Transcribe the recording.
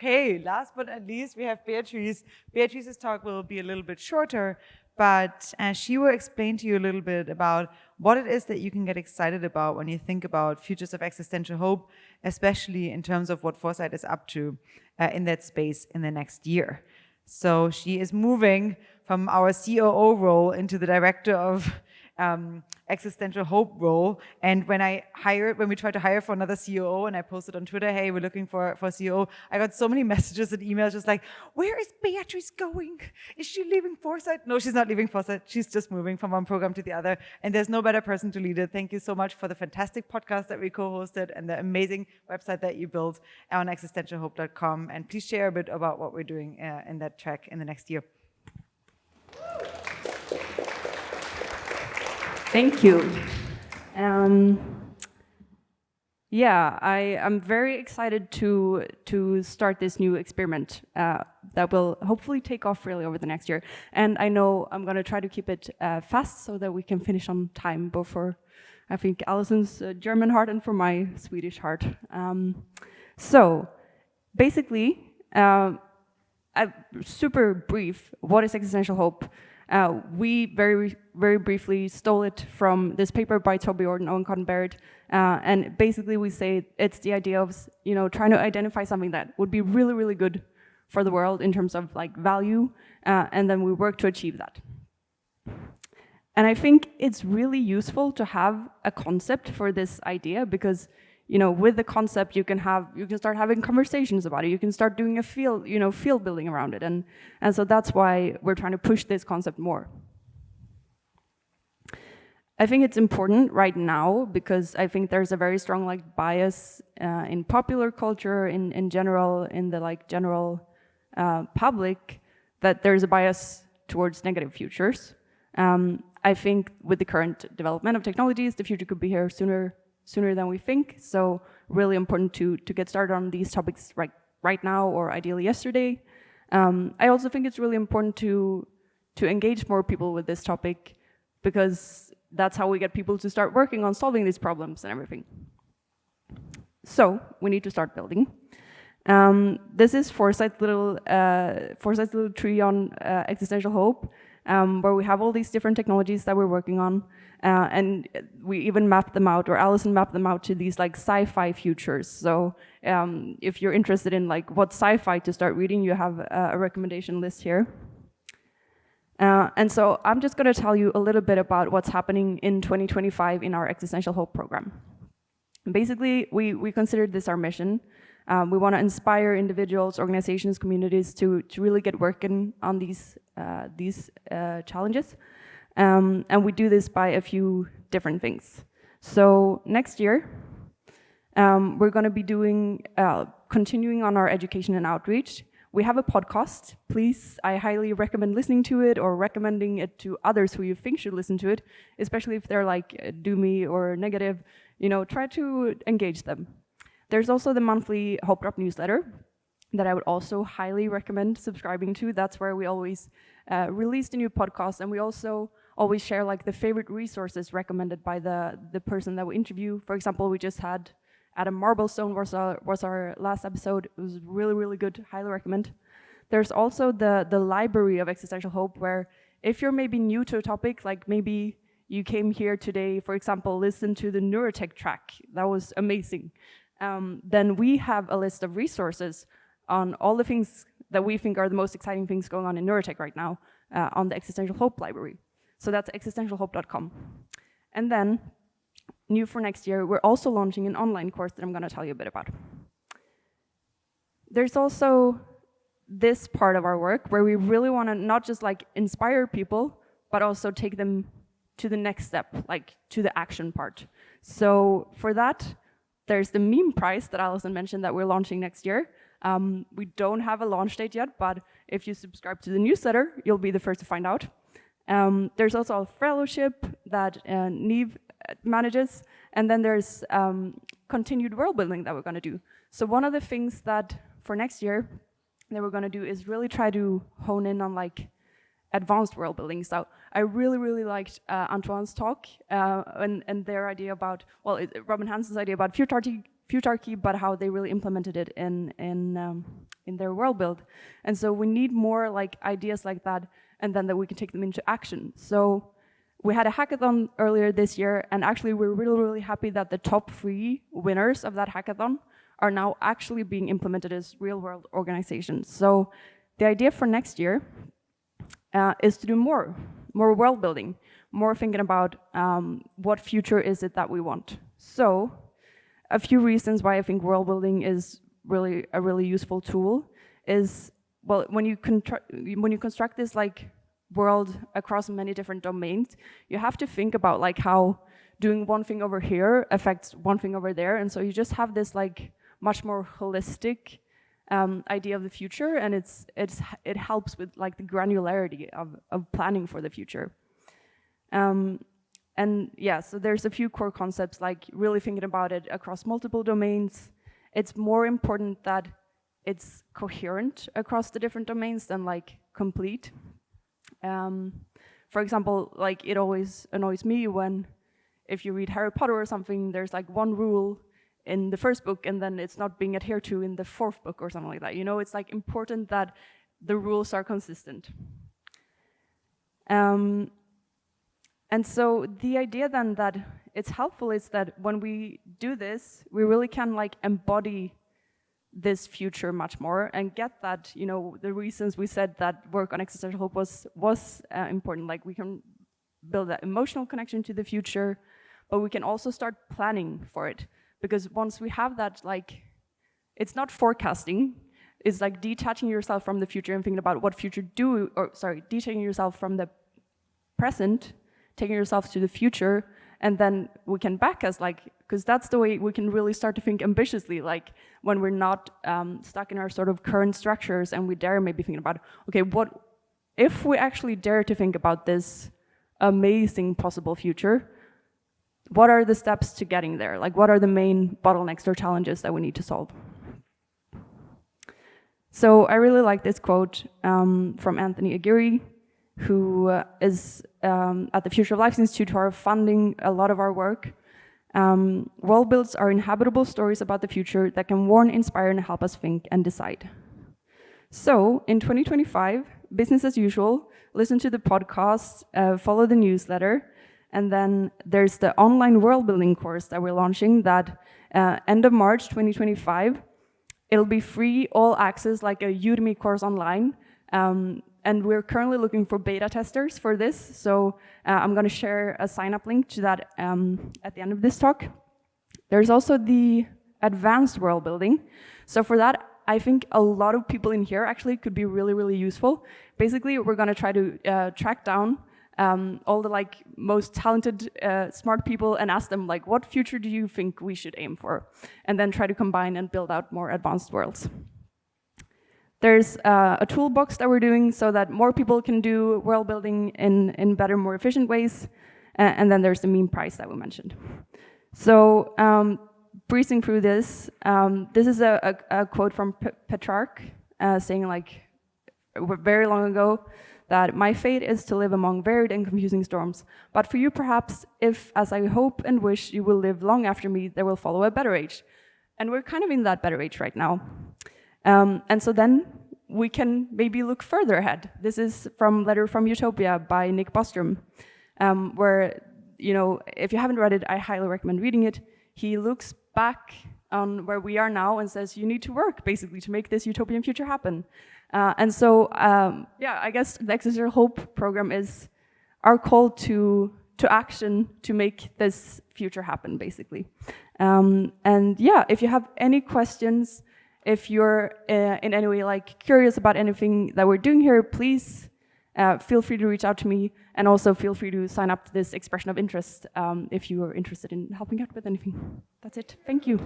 Okay, last but not least, we have Beatrice. Beatrice's talk will be a little bit shorter, but she will explain to you a little bit about what it is that you can get excited about when you think about futures of existential hope, especially in terms of what Foresight is up to in that space in the next year. So she is moving from our COO role into the director of existential hope role. And when we tried to hire for another COO, and I posted on Twitter, hey, we're looking for a COO, I got so many messages and emails just like, where is Beatrice going? Is she leaving Foresight? No, she's not leaving Foresight. She's just moving from one program to the other. And there's no better person to lead it. Thank you so much for the fantastic podcast that we co-hosted and the amazing website that you built on existentialhope.com. And please share a bit about what we're doing in that track in the next year. Thank you. Yeah, I'm very excited to start this new experiment that will hopefully take off really over the next year. And I know I'm going to try to keep it fast so that we can finish on time, both for, I think, Allison's German heart and for my Swedish heart. So basically, super brief, what is existential hope? We very briefly stole it from this paper by Toby Ord and Owen Cotton Barrett, and basically we say it's the idea of trying to identify something that would be really good for the world in terms of like value, and then we work to achieve that. And I think it's really useful to have a concept for this idea because with the concept you can start having conversations about it. You can start doing a field building around it, and so that's why we're trying to push this concept more. I think it's important right now because I think there's a very strong bias in popular culture in general, in the general public, that there's a bias towards negative futures. I think with the current development of technologies, the future could be here sooner than we think. So really important to get started on these topics right now, or ideally yesterday. I also think it's really important to engage more people with this topic because that's how we get people to start working on solving these problems and everything. So we need to start building. This is Foresight's little tree on existential hope, where we have all these different technologies that we're working on. And we even mapped them out, or Allison mapped them out to these sci-fi futures. So if you're interested in what sci-fi to start reading, you have a recommendation list here. And so I'm just going to tell you a little bit about what's happening in 2025 in our Existential Hope program. Basically, we considered this our mission. We want to inspire individuals, organizations, communities to really get working on these challenges. And we do this by a few different things. So next year, we're going to be continuing on our education and outreach. We have a podcast. Please, I highly recommend listening to it or recommending it to others who you think should listen to it, especially if they're doomy or negative. Try to engage them. There's also the monthly Hope Drop newsletter that I would also highly recommend subscribing to. That's where we always release the new podcast, and we also always share the favorite resources recommended by the person that we interview. For example, we just had Adam Marblestone was our last episode. It was really good, highly recommend. There's also the library of existential hope, where if you're maybe new to a topic, maybe you came here today, for example, listen to the Neurotech track, that was amazing. Then we have a list of resources on all the things that we think are the most exciting things going on in Neurotech right now on the Existential Hope library. So that's existentialhope.com. And then, new for next year, we're also launching an online course that I'm going to tell you a bit about. There's also this part of our work where we really want to not just inspire people, but also take them to the next step, to the action part. So for that, there's the meme prize that Allison mentioned that we're launching next year. We don't have a launch date yet, but if you subscribe to the newsletter, you'll be the first to find out. There's also a fellowship that Neve manages, and then there's continued world building that we're going to do. So one of the things that for next year that we're going to do is really try to hone in on advanced world building. So I really liked Antoine's talk and their idea about, Robin Hansen's idea about futarchy, but how they really implemented it in in their world build. And so we need more like ideas like that, and then that we can take them into action. So we had a hackathon earlier this year, and actually we're really, really happy that the top 3 winners of that hackathon are now actually being implemented as real-world organizations. So the idea for next year is to do more world building, more thinking about what future is it that we want. So a few reasons why I think world building is really a really useful tool is, well, when you construct this like world across many different domains, you have to think about like how doing one thing over here affects one thing over there, and so you just have this like much more holistic idea of the future, and it helps with like the granularity of planning for the future. And yeah, so there's a few core concepts like really thinking about it across multiple domains. It's more important that it's coherent across the different domains than like complete. For example, like it always annoys me when if you read Harry Potter or something, there's like one rule in the first book and then it's not being adhered to in the 4th book or something like that. You know, it's like important that the rules are consistent. And so the idea then that it's helpful is that when we do this, we really can like embody this future much more and get that, you know, the reasons we said that work on existential hope was important. Like we can build that emotional connection to the future, but we can also start planning for it. Because once we have that, like, it's not forecasting, it's like detaching yourself from the future and thinking about what future detaching yourself from the present, taking yourself to the future, and then we can back us, like, because that's the way we can really start to think ambitiously, like when we're not stuck in our sort of current structures and we dare maybe thinking about, okay, what if we actually dare to think about this amazing possible future, what are the steps to getting there? Like what are the main bottlenecks or challenges that we need to solve? So I really like this quote from Anthony Aguirre, who is at the Future of Life Institute, who are funding a lot of our work. World builds are inhabitable stories about the future that can warn, inspire, and help us think and decide. So in 2025, business as usual, listen to the podcast, follow the newsletter, and then there's the online world building course that we're launching that end of March 2025. It'll be free, all access, like a Udemy course online. And we're currently looking for beta testers for this. So I'm going to share a sign-up link to that at the end of this talk. There's also the advanced world building. So for that, I think a lot of people in here actually could be really, really useful. Basically, we're going to try to track down all the like most talented, smart people and ask them like, what future do you think we should aim for? And then try to combine and build out more advanced worlds. There's a toolbox that we're doing so that more people can do world building in better, more efficient ways. And then there's the meme prize that we mentioned. So breezing through this, this is a quote from Petrarch saying like very long ago that my fate is to live among varied and confusing storms. But for you perhaps, if as I hope and wish you will live long after me, there will follow a better age. And we're kind of in that better age right now. And so then we can maybe look further ahead. This is from Letter from Utopia by Nick Bostrom, where, you know, if you haven't read it, I highly recommend reading it. He looks back on where we are now and says, you need to work, basically, to make this utopian future happen. And so, yeah, I guess the Existential Hope program is our call to action to make this future happen, basically. And yeah, if you have any questions, if you're in any way like curious about anything that we're doing here, please feel free to reach out to me, and also feel free to sign up to this expression of interest if you are interested in helping out with anything. That's it. Thank you.